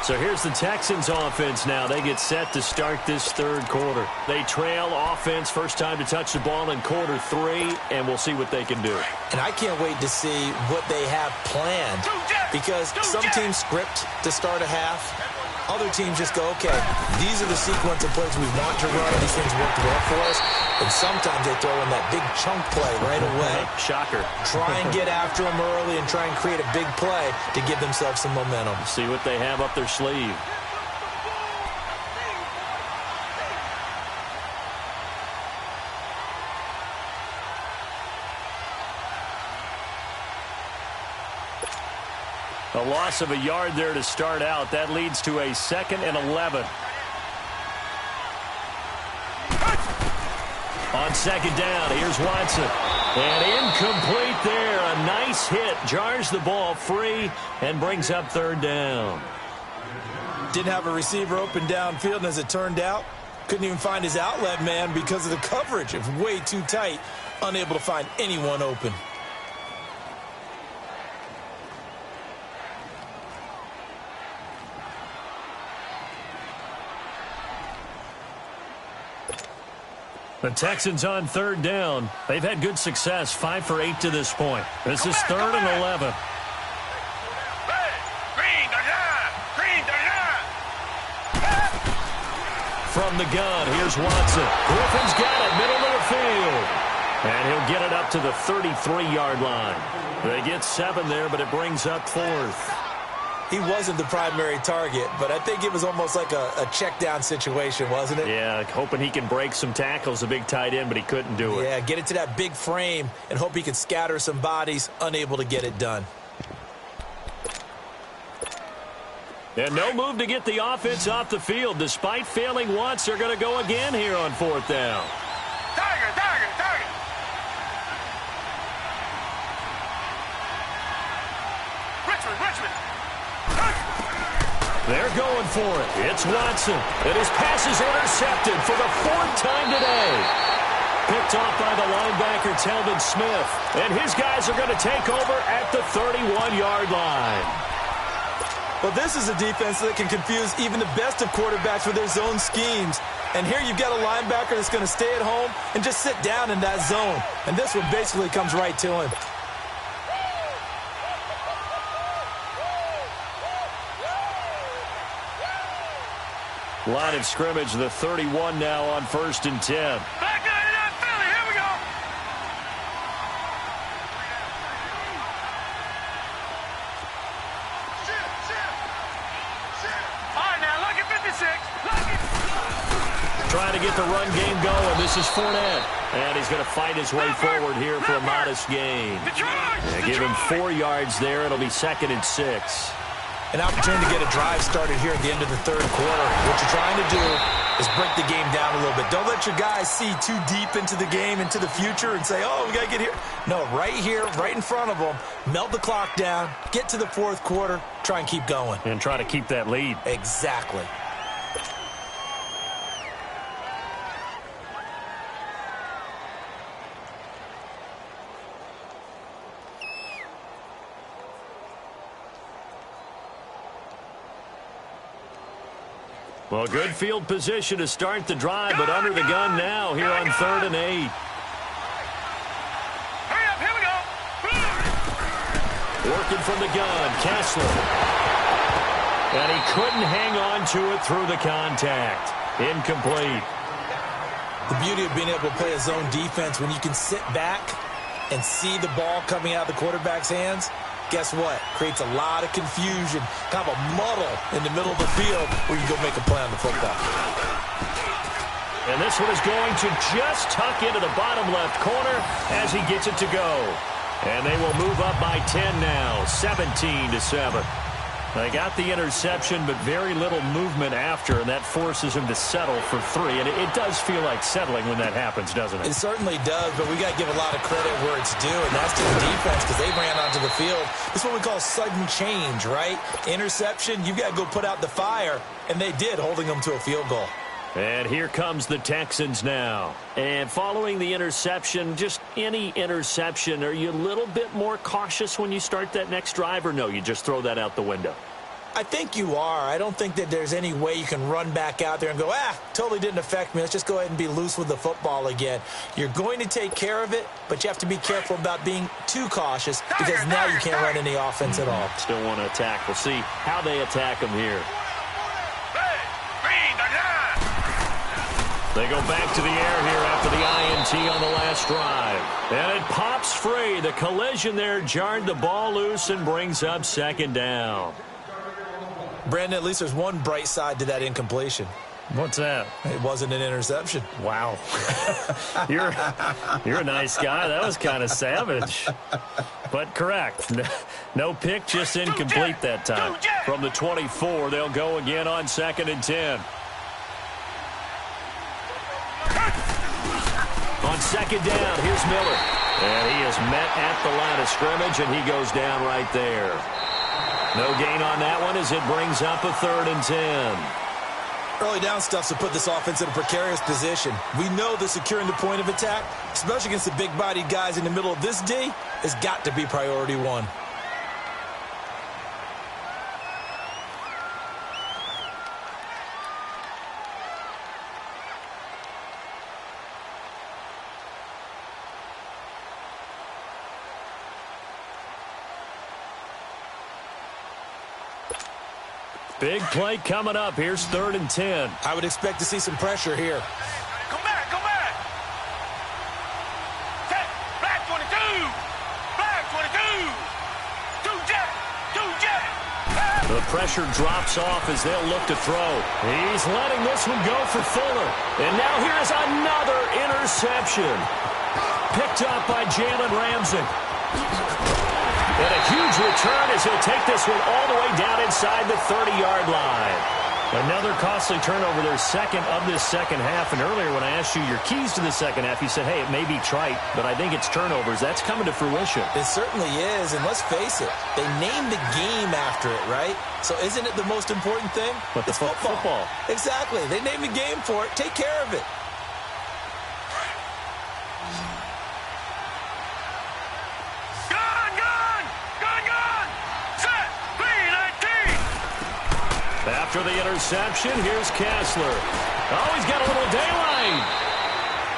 So here's the Texans offense now. They get set to start this third quarter. They trail offense, first time to touch the ball in quarter 3, and we'll see what they can do. And I can't wait to see what they have planned, because some teams script to start a half. Other teams just go, okay, these are the sequence of plays we want to run. These things worked well for us. And sometimes they throw in that big chunk play right away. Shocker. Try and get after them early and try and create a big play to give themselves some momentum. See what they have up their sleeve. A loss of a yard there to start out. That leads to a 2nd and 11. On 2nd down, here's Watson. And incomplete there. A nice hit. Jars the ball free and brings up 3rd down. Didn't have a receiver open downfield, and as it turned out, couldn't even find his outlet man because of the coverage. It was way too tight. Unable to find anyone open. The Texans on 3rd down. They've had good success, 5 for 8 to this point. This is 3rd and 11. Green, Green, From the gun, here's Watson. Griffin's got it, middle of the field. And he'll get it up to the 33-yard line. They get 7 there, but it brings up 4th. He wasn't the primary target, but I think it was almost like a check down situation, wasn't it? Yeah, hoping he can break some tackles, a big tight end, but he couldn't do it. Yeah, get it to that big frame and hope he can scatter some bodies, unable to get it done. And no move to get the offense off the field. Despite failing once, they're going to go again here on 4th down. Tiger, Tiger, Tiger. Richmond. They're going for it. It's Watson. And his pass is intercepted for the 4th time today. Picked off by the linebacker, Telvin Smith. And his guys are going to take over at the 31-yard line. Well, this is a defense that can confuse even the best of quarterbacks with their zone schemes. And here you've got a linebacker that's going to stay at home and just sit down in that zone. And this one basically comes right to him. Line of scrimmage, the 31 now on 1st and 10. Back nine and out, Philly. Here we go. All right, now, look at 56. Look at... Trying to get the run game going. This is Fournette. And he's going to fight his way forward here for a modest gain. Give him 4 yards there. It'll be 2nd and 6. An opportunity to get a drive started here at the end of the 3rd quarter. What you're trying to do is break the game down a little bit. Don't let your guys see too deep into the game, into the future, and say, oh, we got to get here. No, right here, right in front of them, melt the clock down, get to the 4th quarter, try and keep going. And try to keep that lead. Exactly. Well, good field position to start the drive, but under the gun now here on 3rd and 8. Hurry up, here we go. Working from the gun, Kessler. And he couldn't hang on to it through the contact. Incomplete. The beauty of being able to play a zone defense when you can sit back and see the ball coming out of the quarterback's hands. Guess what? Creates a lot of confusion, kind of a muddle in the middle of the field where you go make a play on the football. And this one is going to just tuck into the bottom left corner as he gets it to go. And they will move up by 10 now, 17-7. They got the interception, but very little movement after, and that forces him to settle for 3. And it does feel like settling when that happens, doesn't it? It certainly does, but we got to give a lot of credit where it's due, and that's to the defense because they ran onto the field. This is what we call sudden change, right? Interception, you've got to go put out the fire, and they did, holding them to a field goal. And here comes the Texans now. And following the interception, just any interception, are you a little bit more cautious when you start that next drive, or no, you just throw that out the window? I think you are. I don't think that there's any way you can run back out there and go, totally didn't affect me. Let's just go ahead and be loose with the football again. You're going to take care of it, but you have to be careful about being too cautious because now you can't run any offense at all. Still want to attack. We'll see how they attack them here. They go back to the air here after the PAT on the last drive. And it pops free. The collision there jarred the ball loose and brings up second down. Brandon, at least there's one bright side to that incompletion. What's that? It wasn't an interception. Wow. You're a nice guy. That was kind of savage. But correct. No pick, just incomplete that time. From the 24, they'll go again on 2nd and 10. On 2nd down, here's Miller. And he is met at the line of scrimmage, and he goes down right there. No gain on that one as it brings up a 3rd and 10. Early down stuffs to put this offense in a precarious position. We know that securing the point of attack, especially against the big-bodied guys in the middle of this D, has got to be priority one. Big play coming up. Here's 3rd and 10. I would expect to see some pressure here. Come back, come back. Set, black 22. Black 22. Two jet. The pressure drops off as they'll look to throw. He's letting this one go for Fuller. And now here's another interception. Picked up by Jalen Ramsey. And a huge return as he'll take this one all the way down inside the 30-yard line. Another costly turnover, their second of this second half. And earlier when I asked you your keys to the second half, you said, hey, it may be trite, but I think it's turnovers. That's coming to fruition. It certainly is, and let's face it, they named the game after it, right? So isn't it the most important thing? But it's football. Exactly. They named the game for it. Take care of it. After the interception, here's Kessler. Oh, he's got a little daylight.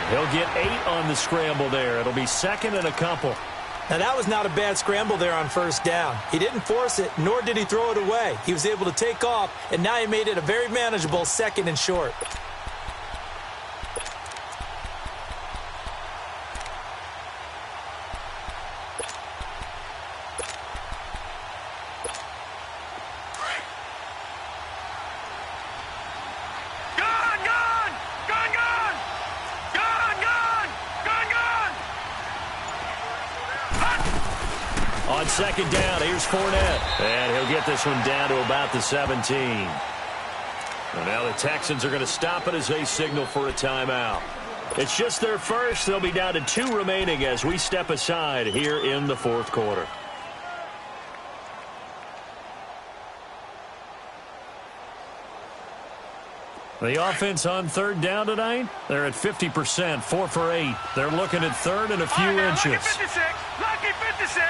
He'll get 8 on the scramble there. It'll be 2nd and a couple. Now, that was not a bad scramble there on 1st down. He didn't force it, nor did he throw it away. He was able to take off, and now he made it a very manageable 2nd and short. On 2nd down, here's Fournette. And he'll get this one down to about the 17. And now the Texans are going to stop it as they signal for a timeout. It's just their first. They'll be down to 2 remaining as we step aside here in the 4th quarter. The offense on 3rd down tonight, they're at 50%, 4 for 8. They're looking at 3rd and a few inches. Lucky 56.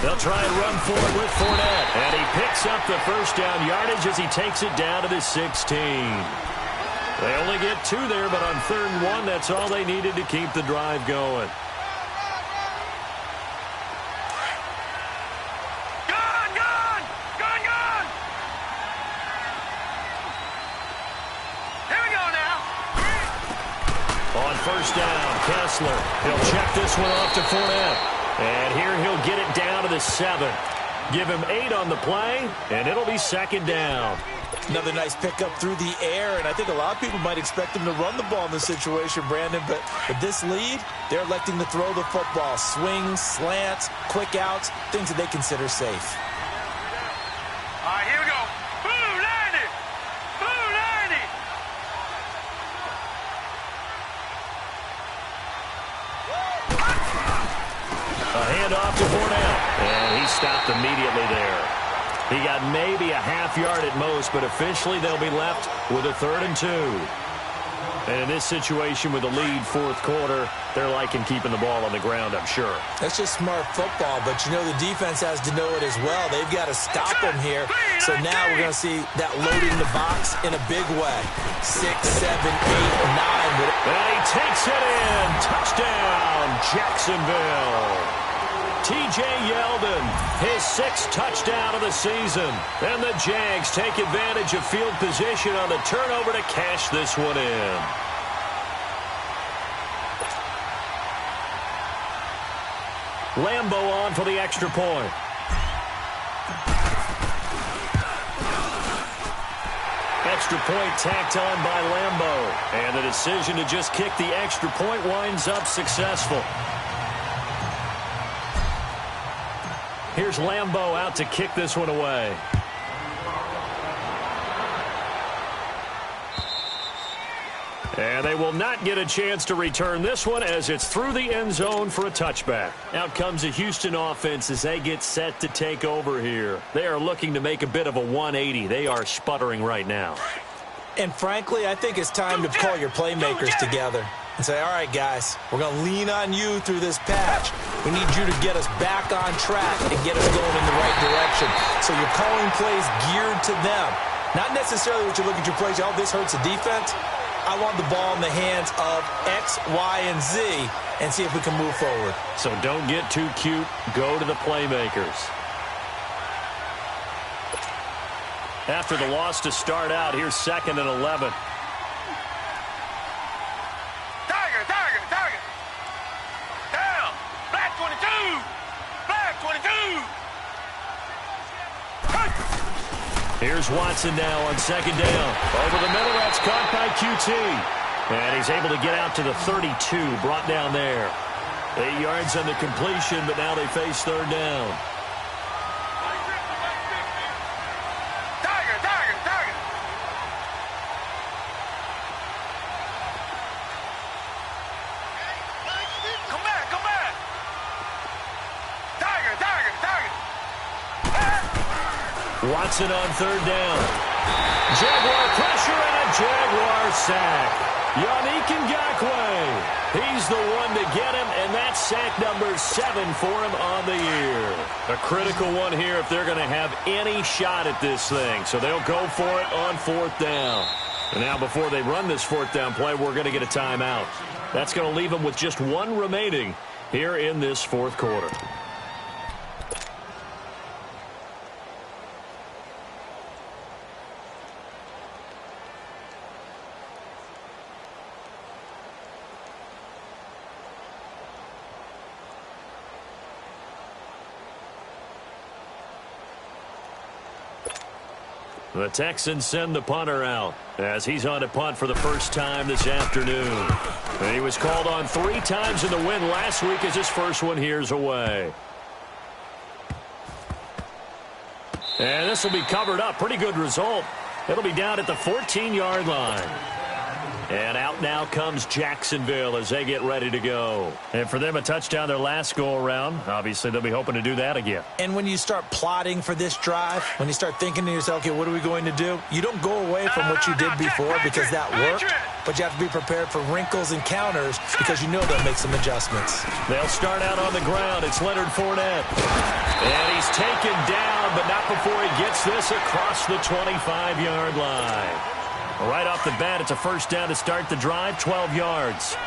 They'll try and run forward with Fournette. And he picks up the 1st down yardage as he takes it down to the 16. They only get 2 there, but on 3rd and 1, that's all they needed to keep the drive going. On 1st down, Kessler. He'll check this one off to Fournette. And here he'll get it down to the 7. Give him 8 on the play, and it'll be 2nd down. Another nice pickup through the air, and I think a lot of people might expect him to run the ball in this situation, Brandon, but with this lead, they're electing to throw the football. Swings, slants, quick outs, things that they consider safe. All right, here we go. Blue 90. Blue 90. A handoff to Fournette, and he stopped immediately there. He got maybe a half yard at most, but officially they'll be left with a 3rd and 2. And in this situation with the lead 4th quarter, they're liking keeping the ball on the ground, I'm sure. That's just smart football, but you know the defense has to know it as well. They've got to stop them here. So now we're going to see that loading the box in a big way. 6, 7, 8, 9. And he takes it in. Touchdown, Jacksonville. T.J. Yeldon, his 6th touchdown of the season. And the Jags take advantage of field position on the turnover to cash this one in. Lambo on for the extra point. Extra point tacked on by Lambo. And the decision to just kick the extra point winds up successful. Here's Lambo out to kick this one away. And they will not get a chance to return this one as it's through the end zone for a touchback. Out comes the Houston offense as they get set to take over here. They are looking to make a bit of a 180. They are sputtering right now. And frankly, I think it's time to call your playmakers together and say, all right, guys, we're going to lean on you through this patch. We need you to get us back on track and get us going in the right direction. So you're calling plays geared to them. Not necessarily what you look at your plays, oh, this hurts the defense. I want the ball in the hands of X, Y, and Z and see if we can move forward. So don't get too cute. Go to the playmakers. After the loss to start out, here's 2nd and 11. Tiger. Down. Black 22. Black 22. Here's Watson now on 2nd down. Over the middle, that's caught by QT. And he's able to get out to the 32, brought down there. 8 yards on the completion, but now they face 3rd down. Tiger. Come back. Tiger. Watson on 3rd down. Jaguar pressure and a Jaguar sack. Yannick Ngakoue. He's the one to get him, and that's sack number 7 for him on the year. A critical one here if they're going to have any shot at this thing. So they'll go for it on 4th down. And now before they run this 4th down play, we're going to get a timeout. That's going to leave them with just 1 remaining here in this 4th quarter. The Texans send the punter out as he's on to punt for the first time this afternoon. And he was called on 3 times in the win last week as his first one here's away. And this will be covered up. Pretty good result. It'll be down at the 14-yard line. And out now comes Jacksonville as they get ready to go. And for them, a touchdown their last go-around. Obviously, they'll be hoping to do that again. And when you start plotting for this drive, when you start thinking to yourself, okay, what are we going to do? You don't go away from what you did before because that worked, but you have to be prepared for wrinkles and counters because you know they'll make some adjustments. They'll start out on the ground. It's Leonard Fournette. And he's taken down, but not before he gets this across the 25-yard line. Right off the bat, it's a first down to start the drive, 12 yards.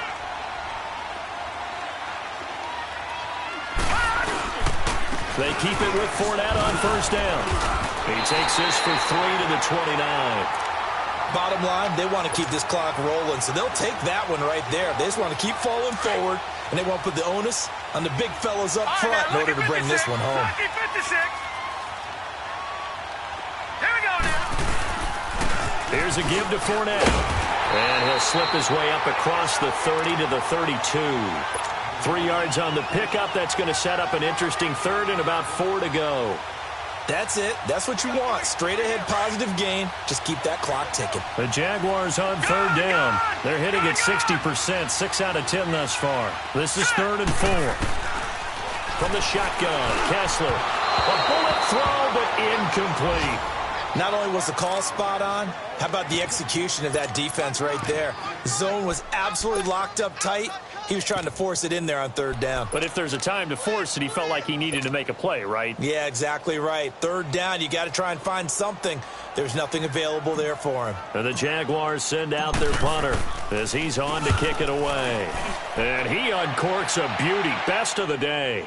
They keep it with Fournette on first down. He takes this for 3 to the 29. Bottom line, they want to keep this clock rolling, so they'll take that one right there. They just want to keep falling forward, and they want to put the onus on the big fellas up front in order to bring this one home. 56. Here we go now. Here's a give to Fournette. And he'll slip his way up across the 30 to the 32. 3 yards on the pickup. That's going to set up an interesting 3rd and about 4 to go. That's it. That's what you want. Straight ahead positive gain. Just keep that clock ticking. The Jaguars on 3rd down. They're hitting at 60%, 6 out of 10 thus far. This is 3rd and 4. From the shotgun, Kessler. A bullet throw, but incomplete. Not only was the call spot on, how about the execution of that defense right there? The zone was absolutely locked up tight. He was trying to force it in there on 3rd down. But if there's a time to force it, he felt like he needed to make a play, right? Yeah, exactly right. 3rd down, you got to try and find something. There's nothing available there for him. And the Jaguars send out their punter as he's on to kick it away. And he uncorks a beauty. Best of the day.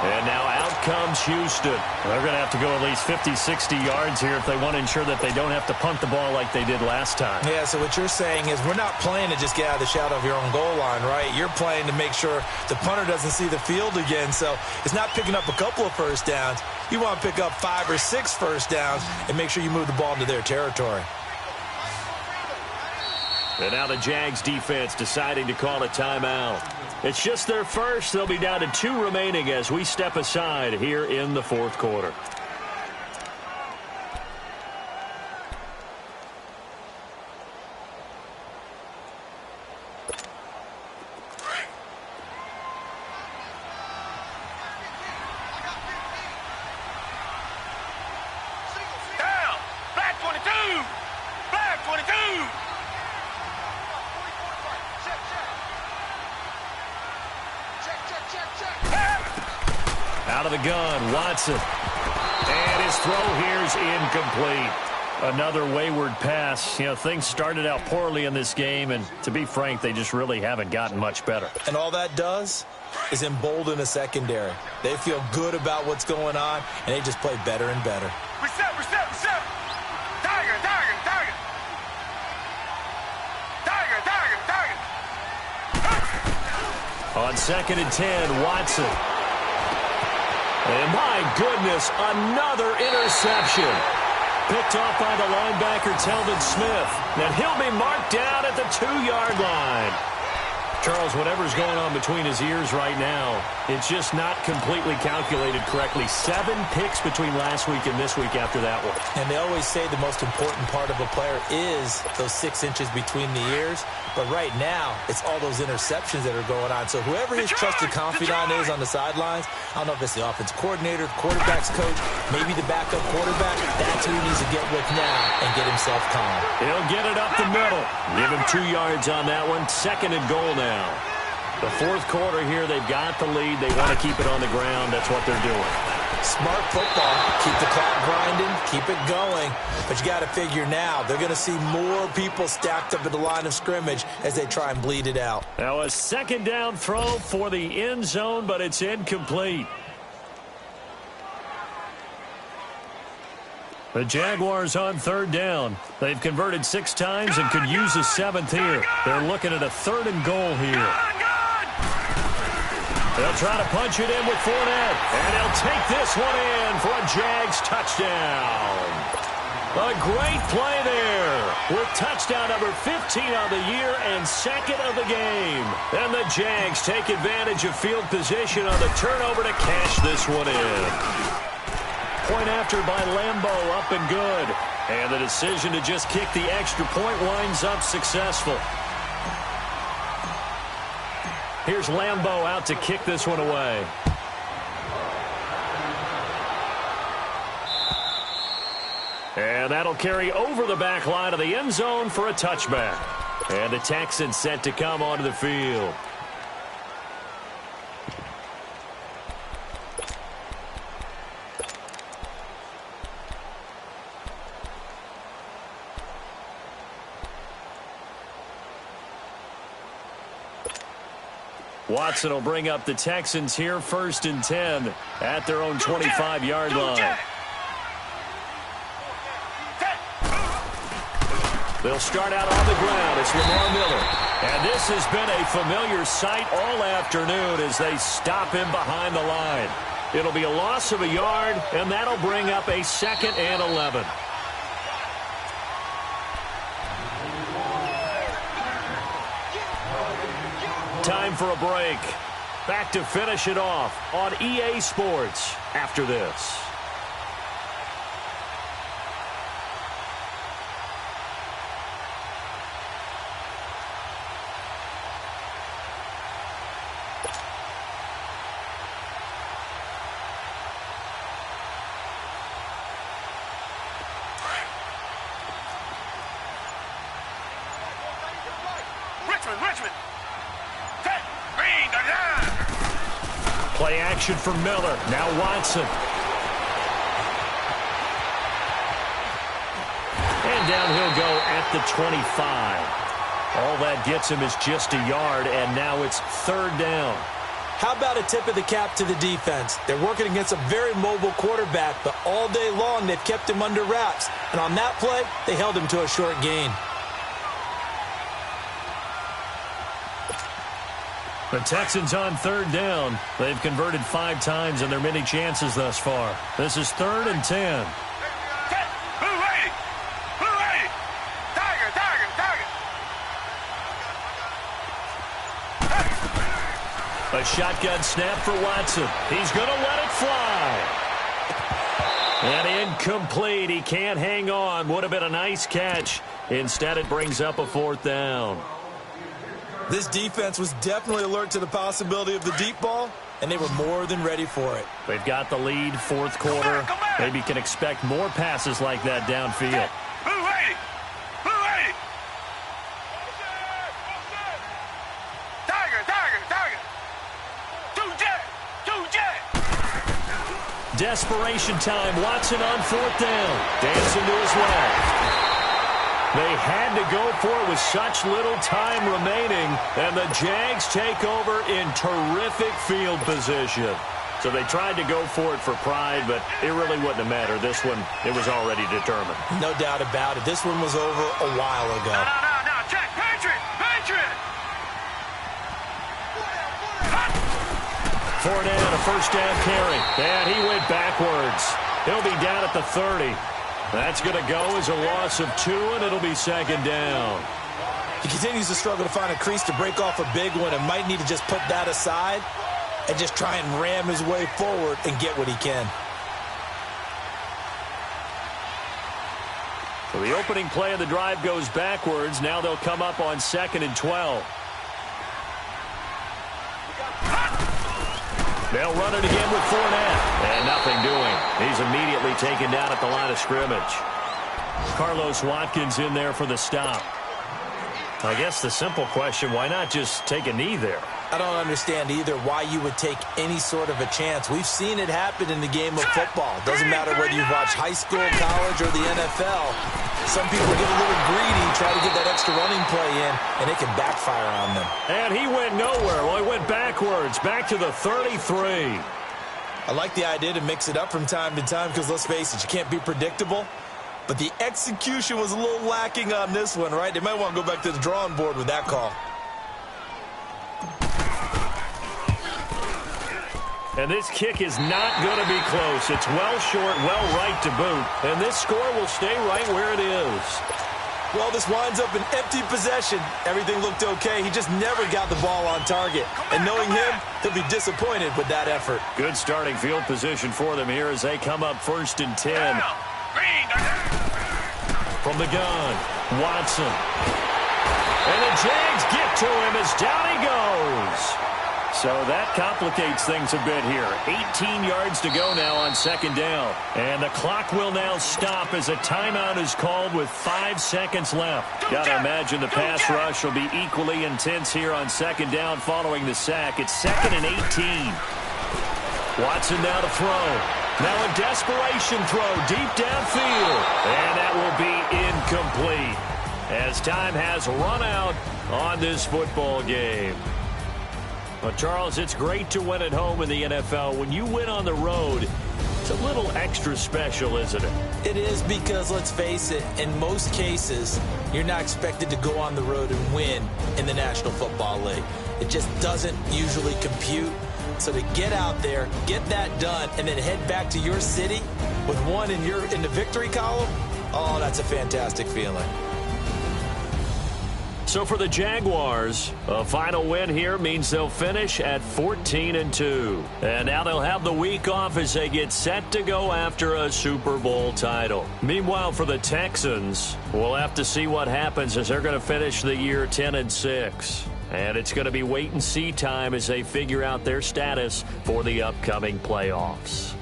And now out comes Houston. They're going to have to go at least 50, 60 yards here if they want to ensure that they don't have to punt the ball like they did last time. Yeah, so what you're saying is we're not playing to just get out of the shadow of your own goal line, right? You're playing to make sure the punter doesn't see the field again. So it's not picking up a couple of first downs. You want to pick up 5 or 6 first downs and make sure you move the ball into their territory. And now the Jags defense deciding to call a timeout. It's just their first. They'll be down to 2 remaining as we step aside here in the fourth quarter. Down! Flag 22! Flag 22! Out of the gun, Watson. And his throw here's incomplete. Another wayward pass. You know, things started out poorly in this game, and to be frank, they just really haven't gotten much better. And all that does is embolden a secondary. They feel good about what's going on, and they just play better and better. Reset, reset, reset! Tiger, tiger, tiger! Tiger, tiger, tiger! On 2nd and 10, Watson. And my goodness, another interception. Picked off by the linebacker, Telvin Smith. And he'll be marked down at the 2-yard line. Charles, whatever's going on between his ears right now, it's just not completely calculated correctly. 7 picks between last week and this week after that one. And they always say the most important part of a player is those 6 inches between the ears. But right now, it's all those interceptions that are going on. So whoever his trusted confidant is on the sidelines, I don't know if it's the offensive coordinator, the quarterback's coach, maybe the backup quarterback, that's who he needs to get with now and get himself calm. He'll get it up the middle. Give him 2 yards on that one. 2nd and goal now. The fourth quarter here, they've got the lead. They want to keep it on the ground. That's what they're doing. Smart football. Keep the clock grinding. Keep it going. But you got to figure now, they're going to see more people stacked up at the line of scrimmage as they try and bleed it out. Now a 2nd down throw for the end zone, but it's incomplete. The Jaguars on 3rd down. They've converted 6 times and could use a 7th here. They're looking at a 3rd and goal here. They'll try to punch it in with Fournette. And they'll take this one in for a Jags touchdown. A great play there with touchdown number 15 on the year and 2nd of the game. And the Jags take advantage of field position on the turnover to cash this one in. Point after by Lambo, up and good. And the decision to just kick the extra point winds up successful. Here's Lambo out to kick this one away. And that'll carry over the back line of the end zone for a touchback. And the Texans set to come onto the field. Watson will bring up the Texans here, 1st and 10 at their own 25-yard line. They'll start out on the ground. It's Lamar Miller. And this has been a familiar sight all afternoon as they stop him behind the line. It'll be a loss of a yard, and that'll bring up a 2nd and 11. Time for a break. Back to finish it off on EA Sports after this. Richmond! Play action for Miller. Now Watson. And down he'll go at the 25. All that gets him is just a yard, and now it's 3rd down. How about a tip of the cap to the defense? They're working against a very mobile quarterback, but all day long they've kept him under wraps. And on that play, they held him to a short gain. The Texans on third down. They've converted 5 times in their many chances thus far. This is 3rd and 10. A shotgun snap for Watson. He's going to let it fly. And incomplete. He can't hang on. Would have been a nice catch. Instead, it brings up a 4th down. This defense was definitely alert to the possibility of the deep ball, and they were more than ready for it. They've got the lead, 4th quarter. Maybe can expect more passes like that downfield. Desperation time. Watson on 4th down. Dancing to his left. They had to go for it with such little time remaining, and the Jags take over in terrific field position. So they tried to go for it for pride, but it really wouldn't have mattered. This one, it was already determined. No doubt about it. This one was over a while ago. No. Check. Patriot. 4 down, a 1st down carry. And he went backwards. He'll be down at the 30. That's going to go as a loss of 2, and it'll be 2nd down. He continues to struggle to find a crease to break off a big one and might need to just put that aside and just try and ram his way forward and get what he can. So the opening play of the drive goes backwards. Now they'll come up on 2nd and 12. They'll run it again with Fournette. And nothing doing. He's immediately taken down at the line of scrimmage. Carlos Watkins in there for the stop. I guess the simple question, why not just take a knee there? I don't understand either why you would take any sort of a chance. We've seen it happen in the game of football. Doesn't matter whether you watch high school, college, or the NFL. Some people get a little greedy, try to get that extra running play in, and it can backfire on them. And he went nowhere. Well, he went backwards, back to the 33. I like the idea to mix it up from time to time because, let's face it, you can't be predictable. But the execution was a little lacking on this one, right? They might want to go back to the drawing board with that call. And this kick is not going to be close. It's well short, well right to boot. And this score will stay right where it is. Well, this winds up an empty possession. Everything looked okay. He just never got the ball on target. And knowing him, he'll be disappointed with that effort. Good starting field position for them here as they come up 1st and 10. From the gun, Watson. And the Jags get to him as down he goes. So that complicates things a bit here. 18 yards to go now on 2nd down. And the clock will now stop as a timeout is called with 5 seconds left. Got to imagine the pass rush will be equally intense here on 2nd down following the sack. It's 2nd and 18. Watson now to throw. Now a desperation throw deep downfield. And that will be incomplete as time has run out on this football game. Well, Charles, it's great to win at home in the NFL. When you win on the road, it's a little extra special, isn't it? It is because, let's face it, in most cases, you're not expected to go on the road and win in the National Football League. It just doesn't usually compute. So to get out there, get that done, and then head back to your city with one in the victory column, oh, that's a fantastic feeling. So for the Jaguars, a final win here means they'll finish at 14-2. And now they'll have the week off as they get set to go after a Super Bowl title. Meanwhile, for the Texans, we'll have to see what happens as they're going to finish the year 10-6. And it's going to be wait-and-see time as they figure out their status for the upcoming playoffs.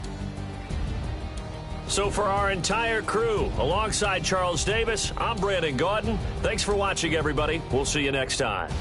So for our entire crew, alongside Charles Davis, I'm Brandon Gaudin. Thanks for watching, everybody. We'll see you next time.